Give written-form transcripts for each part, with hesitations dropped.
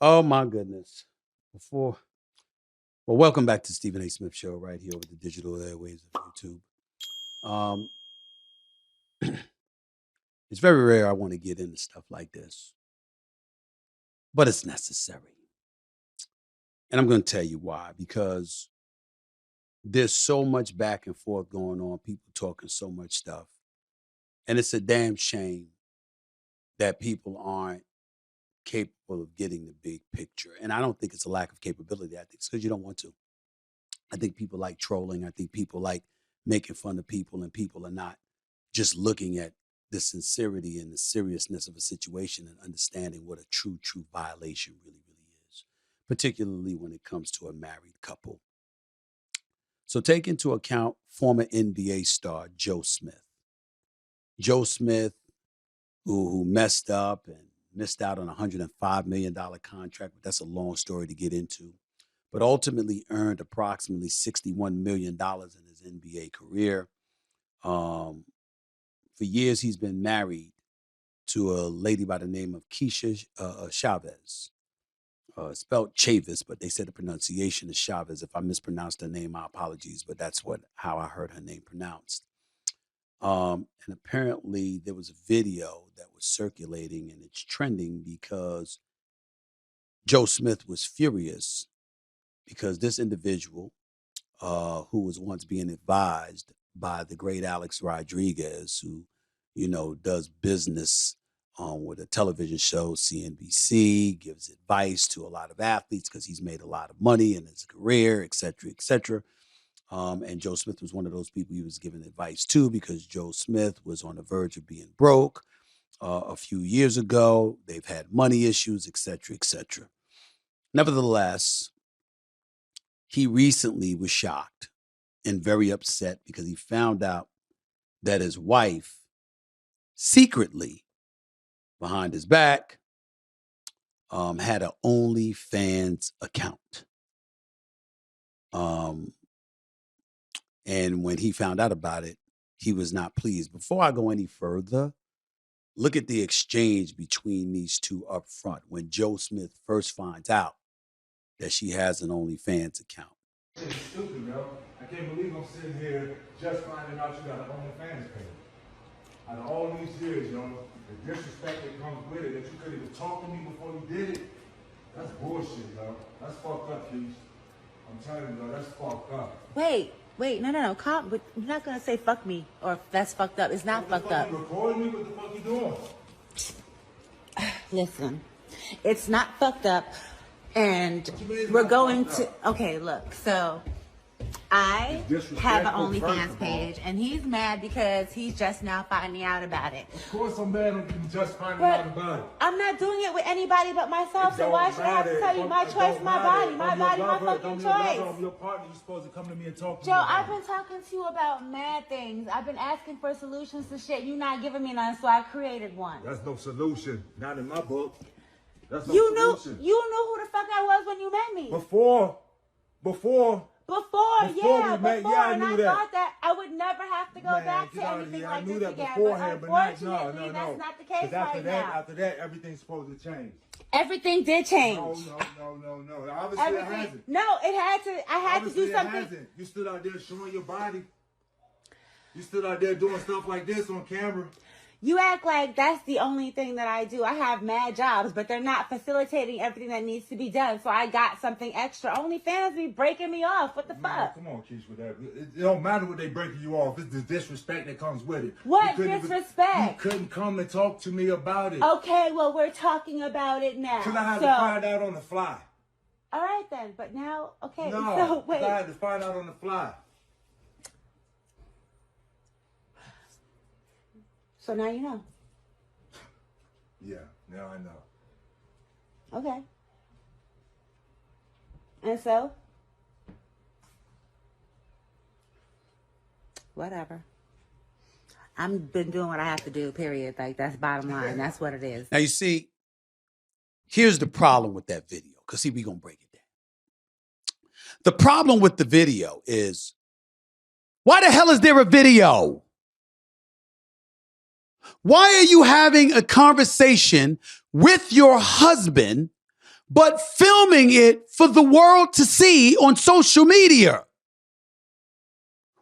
Oh my goodness. Before well, welcome back to Stephen A. Smith Show right here over the digital airwaves of YouTube. Um, it's very rare I want to get into stuff like this, but it's necessary. And I'm going to tell you why. Because there's so much back and forth going on, people talking so much stuff. And it's a damn shame that people aren't capable of getting the big picture. And I don't think it's a lack of capability. I think it's because you don't want to. I think people like trolling. I think people like making fun of people, and people are not just looking at the sincerity and the seriousness of a situation and understanding what a true violation really is, particularly when it comes to a married couple. So take into account former NBA star Joe Smith. Joe Smith, who messed up and missed out on a $105 million contract, but that's a long story to get into, but ultimately earned approximately $61 million in his NBA career. For years, he's been married to a lady by the name of Keisha Chavez. Spelled Chavis, but they said the pronunciation is Chavez. If I mispronounced her name, my apologies, but that's how I heard her name pronounced. And apparently there was a video that was circulating and it's trending because Joe Smith was furious because this individual, who was once being advised by the great Alex Rodriguez, who, does business with a television show, CNBC, gives advice to a lot of athletes because he's made a lot of money in his career, et cetera, et cetera. And Joe Smith was one of those people he was giving advice to because Joe Smith was on the verge of being broke a few years ago. They've had money issues, et cetera, et cetera. Nevertheless, he recently was shocked and very upset because he found out that his wife secretly, behind his back, had an OnlyFans account. And when he found out about it, he was not pleased. Before I go any further, look at the exchange between these two up front when Joe Smith first finds out that she has an OnlyFans account. It's stupid, yo. I can't believe I'm sitting here just finding out you got an OnlyFans page. Out of all these years, yo, the disrespect that comes with it, that you couldn't even talk to me before you did it, that's bullshit, yo. That's fucked up, Keith. I'm telling you, yo, that's fucked up. Wait, no, calm. But you're not gonna say fuck me or that's fucked up. It's not fucked up. You recording me? What the fuck you doing? Listen, it's not fucked up, and we're going to. Okay, look. So, I have an OnlyFans page, and he's mad because he's just now finding out about it. Of course, I'm mad I'm just finding out about it. I'm not doing it with anybody but myself, so why should I have to tell you my choice, my body, my fucking choice? I'm your partner. You're supposed to come to me and talk to me. Joe, I've been talking to you about mad things. I've been asking for solutions to shit. You're not giving me none, so I created one. That's no solution. Not in my book. That's no solution. You knew who the fuck I was when you met me. Before, I knew that. thought that I would never have to go back to anything like this again. Beforehand, but no. unfortunately, that's not the case right now. After that, everything's supposed to change. Everything did change. No. Obviously, it hasn't. No, it had to. I had to do something. It hasn't. You stood out there showing your body. You stood out there doing stuff like this on camera. You act like that's the only thing that I do. I have mad jobs, but they're not facilitating everything that needs to be done. So I got something extra. OnlyFans be breaking me off. What the fuck? Come on, Keish, with that. It don't matter what they breaking you off. It's the disrespect that comes with it. What disrespect? You couldn't come and talk to me about it. Okay, well, we're talking about it now. Because I had to find out on the fly. All right, then. But now, okay. No, so wait. I had to find out on the fly. So now you know. Yeah, now I know. Okay. And so? Whatever. I've been doing what I have to do, period. Like, that's bottom line. That's what it is. Now, you see, here's the problem with that video, because see, we're going to break it down. The problem with the video is, why the hell is there a video? Why are you having a conversation with your husband but filming it for the world to see on social media.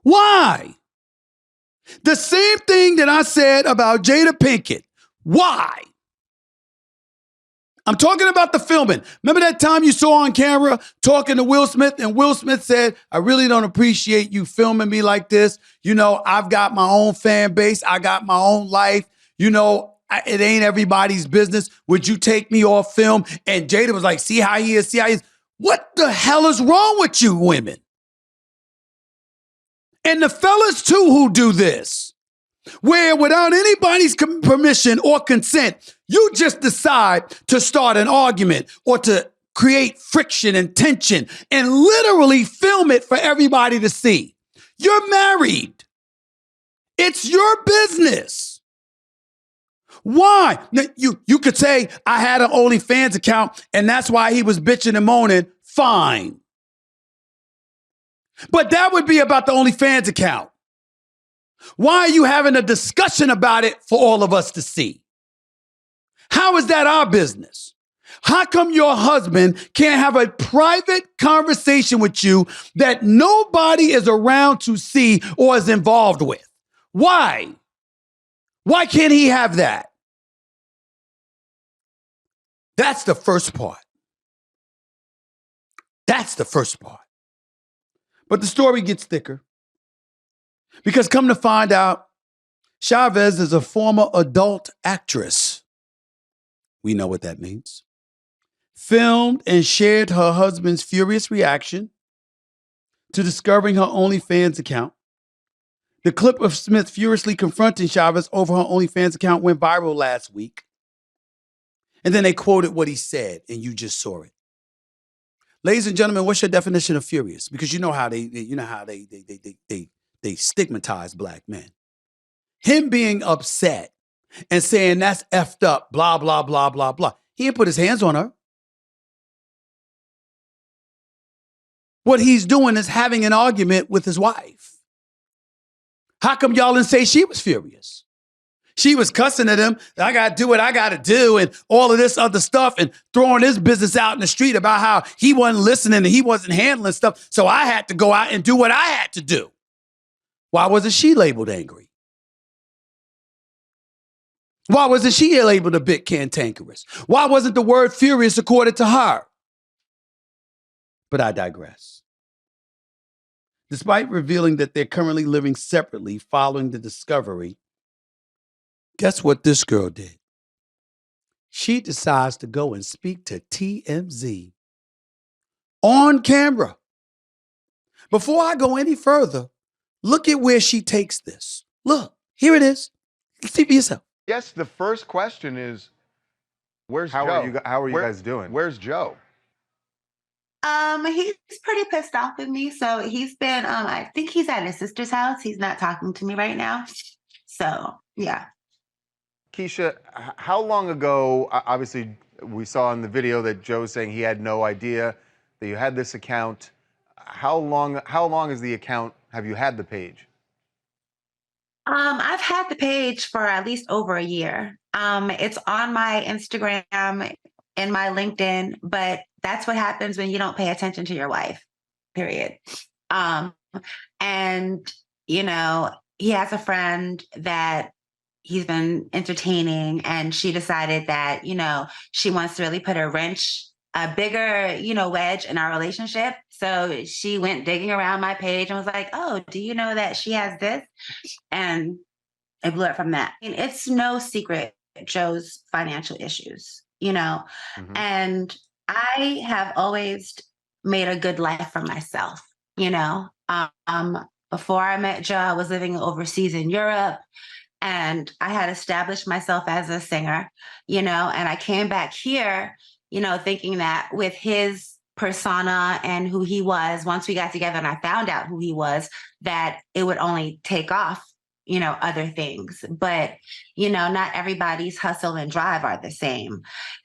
Why? The same thing that I said about Jada Pinkett. Why? I'm talking about the filming. Remember that time you saw on camera talking to Will Smith, and Will Smith said, I really don't appreciate you filming me like this. You know, I've got my own fan base. I got my own life. You know, it ain't everybody's business. Would you take me off film? And Jada was like, see how he is, see how he is. What the hell is wrong with you women? And the fellas too who do this, where without anybody's permission or consent, you just decide to start an argument or to create friction and tension and literally film it for everybody to see. You're married. It's your business. Why? You could say, I had an OnlyFans account and that's why he was bitching and moaning. Fine. But that would be about the OnlyFans account. Why are you having a discussion about it for all of us to see? How is that our business? How come your husband can't have a private conversation with you that nobody is around to see or is involved with? Why? Why can't he have that? That's the first part. That's the first part. But the story gets thicker. Because come to find out, Chavez is a former adult actress. We know what that means. Filmed and shared her husband's furious reaction to discovering her OnlyFans account. The clip of Smith furiously confronting Chavez over her OnlyFans account went viral last week. And then they quoted what he said, and you just saw it. Ladies and gentlemen, what's your definition of furious? Because you know how they stigmatize black men. Him being upset and saying that's effed up, blah, blah, blah, blah, blah. He didn't put his hands on her. What he's doing is having an argument with his wife. How come y'all didn't say she was furious? She was cussing at him. I got to do what I got to do and all of this other stuff and throwing his business out in the street about how he wasn't listening and he wasn't handling stuff. So I had to go out and do what I had to do. Why wasn't she labeled angry? Why wasn't she labeled a bit cantankerous? Why wasn't the word furious accorded to her? But I digress. Despite revealing that they're currently living separately following the discovery, guess what this girl did? She decides to go and speak to TMZ on camera. Before I go any further, look at where she takes this. Look, here it is. See for yourself. Yes, the first question is, where's Joe? How are you guys doing? Where's Joe? He's pretty pissed off with me. So he's been, I think he's at his sister's house. He's not talking to me right now. So, yeah. Keisha, how long ago, obviously we saw in the video that Joe's saying he had no idea that you had this account. How long is the account, have you had the page? I've had the page for at least over a year. It's on my Instagram and my LinkedIn, but that's what happens when you don't pay attention to your wife, period. And, you know, he has a friend that he's been entertaining, and she decided that, you know, she wants to really put a bigger, you know, wedge in our relationship. So she went digging around my page and was like, oh, do you know that she has this? And it blew up from that. And it's no secret, Joe's financial issues, you know, and I have always made a good life for myself, you know. Before I met Joe, I was living overseas in Europe, and I had established myself as a singer, you know, and I came back here, you know, thinking that with his persona and who he was, once we got together and I found out who he was, that it would only take off, you know, other things. But, you know, not everybody's hustle and drive are the same.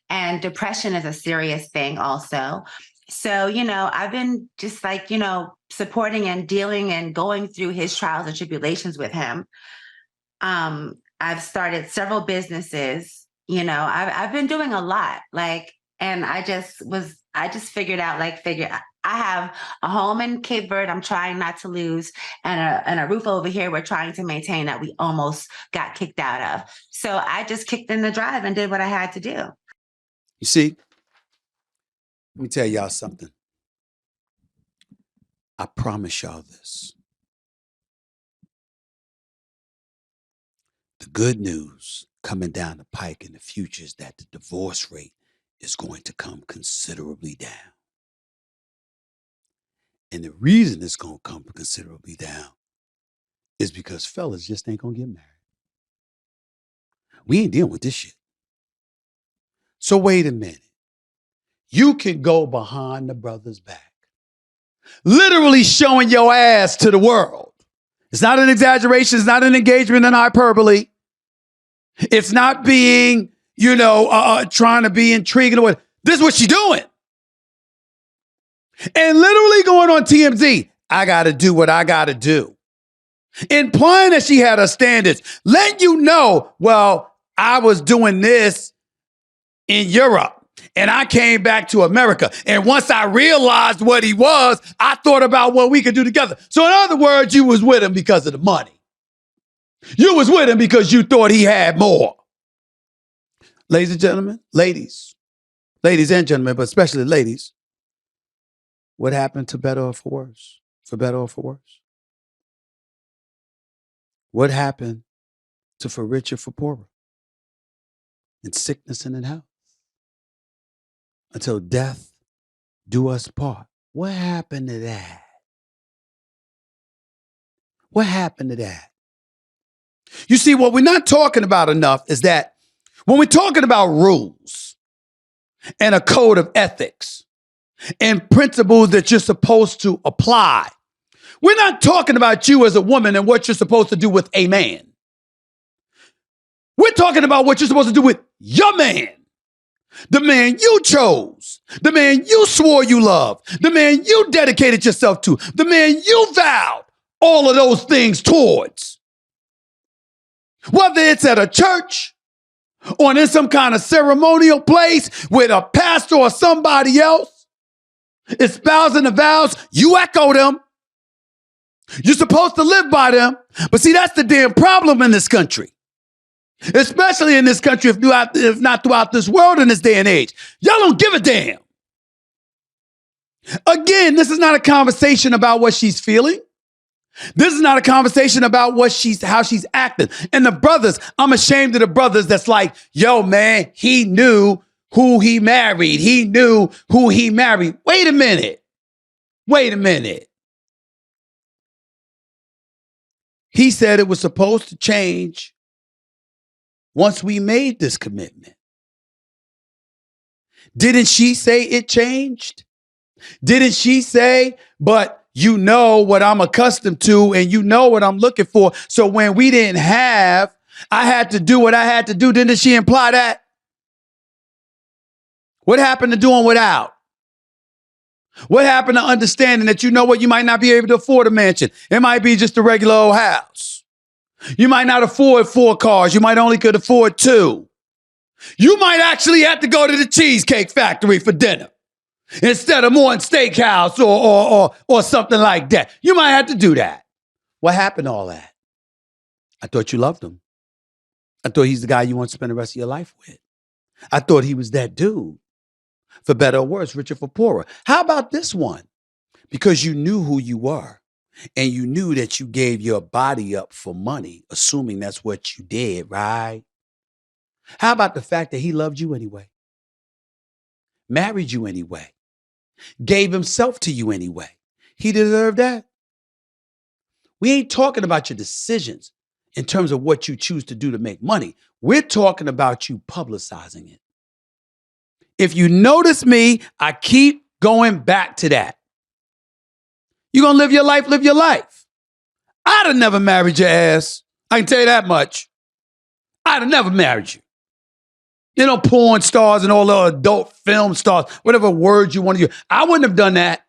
And depression is a serious thing also. So, you know, I've been just like, you know, supporting and dealing and going through his trials and tribulations with him. I've started several businesses, you know, I've been doing a lot. Like, And I just figured out, I have a home in Cape Verde I'm trying not to lose, and a roof over here we're trying to maintain that we almost got kicked out of. So I just kicked in the drive and did what I had to do. You see, let me tell y'all something. I promise y'all this. The good news coming down the pike in the future is that the divorce rate is going to come considerably down. And the reason it's going to come considerably down is because fellas just ain't going to get married. We ain't dealing with this shit. So wait a minute. You can go behind the brother's back, literally showing your ass to the world. It's not an exaggeration. It's not an engagement in hyperbole. It's not being, trying to be intriguing. This is what she's doing. And literally going on TMZ, I got to do what I got to do. Implying that she had her standards. Letting you know, well, I was doing this in Europe and I came back to America. And once I realized what he was, I thought about what we could do together. So in other words, you was with him because of the money. You was with him because you thought he had more. Ladies and gentlemen, ladies and gentlemen, but especially ladies, what happened to better or for worse? For better or for worse? What happened to for richer, for poorer? In sickness and in health? Until death do us part. What happened to that? What happened to that? You see, what we're not talking about enough is that when we're talking about rules and a code of ethics and principles that you're supposed to apply, we're not talking about you as a woman and what you're supposed to do with a man. We're talking about what you're supposed to do with your man. The man you chose, the man you swore you loved, the man you dedicated yourself to, the man you vowed all of those things towards. Whether it's at a church or in some kind of ceremonial place with a pastor or somebody else espousing the vows, you echo them. You're supposed to live by them. But see, that's the damn problem in this country. Especially in this country, if not throughout this world in this day and age. Y'all don't give a damn. Again, this is not a conversation about what she's feeling. This is not a conversation about how she's acting. And the brothers, I'm ashamed of the brothers that's like, yo, man, he knew who he married. He knew who he married. Wait a minute. He said it was supposed to change once we made this commitment. Didn't she say it changed? Didn't she say, but you know what I'm accustomed to and you know what I'm looking for. So when we didn't have, I had to do what I had to do. Didn't she imply that? What happened to doing without? What happened to understanding that you know what, you might not be able to afford a mansion. It might be just a regular old house. You might not afford 4 cars. You might only could afford 2. You might actually have to go to the Cheesecake Factory for dinner instead of Morton Steakhouse or something like that. You might have to do that. What happened to all that? I thought you loved him. I thought he's the guy you want to spend the rest of your life with. I thought he was that dude. For better or worse, richer for poorer. How about this one? Because you knew who you were. And you knew that you gave your body up for money, assuming that's what you did, right? How about the fact that he loved you anyway? Married you anyway? Gave himself to you anyway? He deserved that? We ain't talking about your decisions in terms of what you choose to do to make money. We're talking about you publicizing it. If you notice me, I keep going back to that. You're going to live your life, live your life. I'd have never married your ass. I can tell you that much. I'd have never married you. You know, porn stars and all the adult film stars, whatever words you want to use. I wouldn't have done that.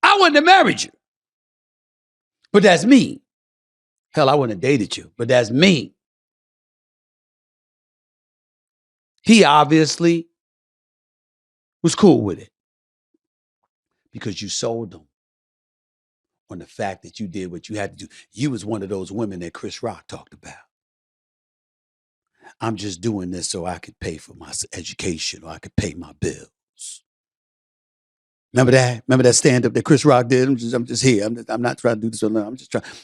I wouldn't have married you. But that's me. Hell, I wouldn't have dated you, but that's me. He obviously was cool with it because you sold them on the fact that you did what you had to do. You was one of those women that Chris Rock talked about. I'm just doing this so I could pay for my education or I could pay my bills. Remember that? Remember that stand-up that Chris Rock did? I'm just here. I'm not trying to do this alone.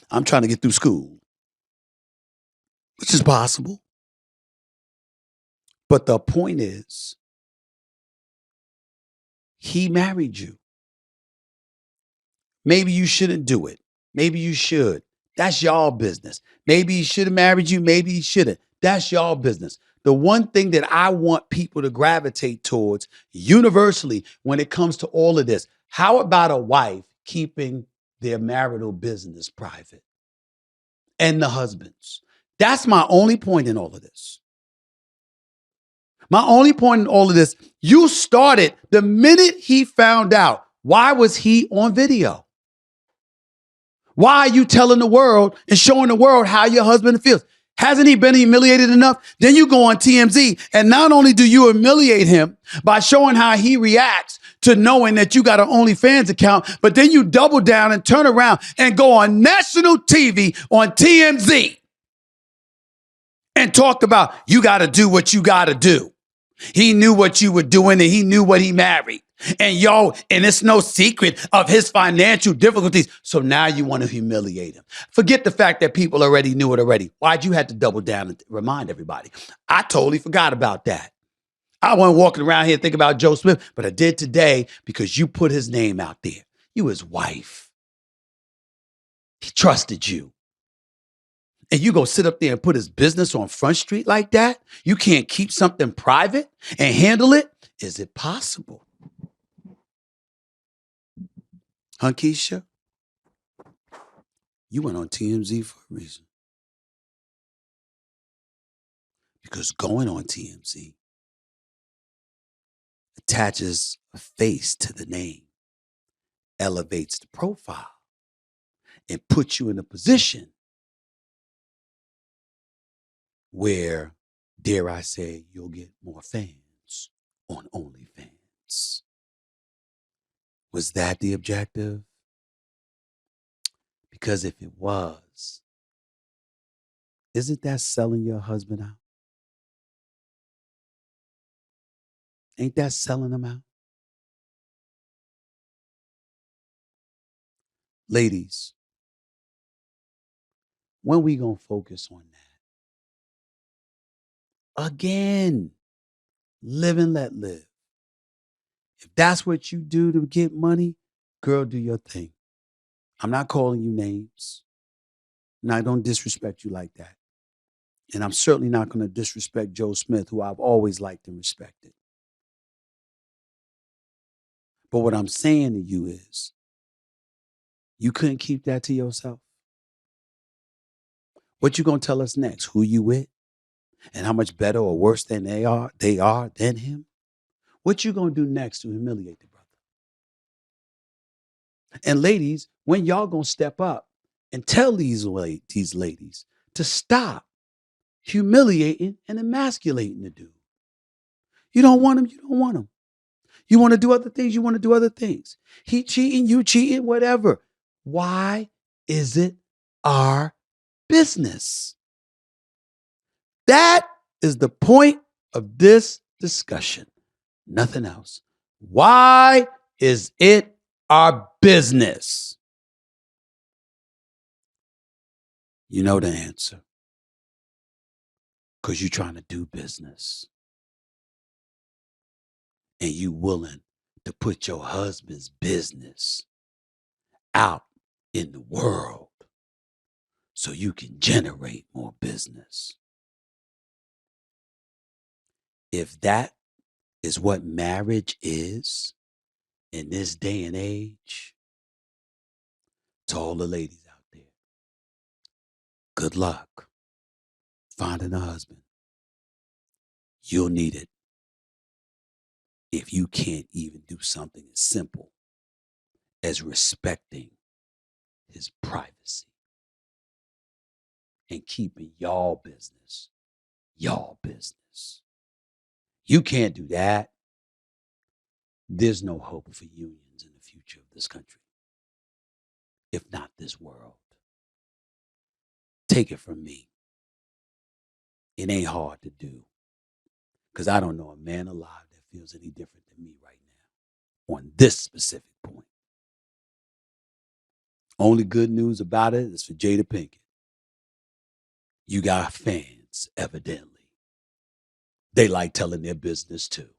I'm trying to get through school, which is possible. But the point is, he married you. Maybe you shouldn't do it. Maybe you should. That's y'all business. Maybe he should have married you. Maybe he shouldn't. That's y'all business. The one thing that I want people to gravitate towards universally when it comes to all of this, how about a wife keeping their marital business private and the husbands? That's my only point in all of this. My only point in all of this, you started the minute he found out. Why was he on video? Why are you telling the world and showing the world how your husband feels? Hasn't he been humiliated enough? Then you go on TMZ, and not only do you humiliate him by showing how he reacts to knowing that you got an OnlyFans account, but then you double down and turn around and go on national TV on TMZ and talk about you got to do what you got to do. He knew what you were doing and he knew what he married. And it's no secret of his financial difficulties. So now you want to humiliate him. Forget the fact that people already knew it already. Why'd you have to double down and remind everybody? I totally forgot about that. I wasn't walking around here thinking about Joe Smith, but I did today because you put his name out there. You his wife. He trusted you. And you go sit up there and put his business on Front Street like that? You can't keep something private and handle it? Is it possible? Huh, Keisha? You went on TMZ for a reason. Because going on TMZ attaches a face to the name, elevates the profile, and puts you in a position where, dare I say, you'll get more fans on OnlyFans. Was that the objective? Because if it was, isn't that selling your husband out? Ain't that selling him out? Ladies, when we gonna focus on that? Again, live and let live. If that's what you do to get money, girl, do your thing. I'm not calling you names. And I don't disrespect you like that. And I'm certainly not going to disrespect Joe Smith, who I've always liked and respected. But what I'm saying to you is, you couldn't keep that to yourself. What you going to tell us next? Who you with? And how much better or worse than they are than him? What you going to do next to humiliate the brother? And ladies, when y'all going to step up and tell these ladies to stop humiliating and emasculating the dude? You don't want him, you don't want him. You want to do other things, you want to do other things. He cheating, you cheating, whatever. Why is it our business? That is the point of this discussion. Nothing else. Why is it our business? You know the answer. Because you're trying to do business. And you willing to put your husband's business out in the world so you can generate more business. If that is what marriage is in this day and age, to all the ladies out there, good luck finding a husband. You'll need it if you can't even do something as simple as respecting his privacy and keeping y'all business. You can't do that. There's no hope for unions in the future of this country, if not this world. Take it from me. It ain't hard to do, because I don't know a man alive that feels any different than me right now on this specific point. Only good news about it is for Jada Pinkett. You got fans, evidently. They like telling their business too.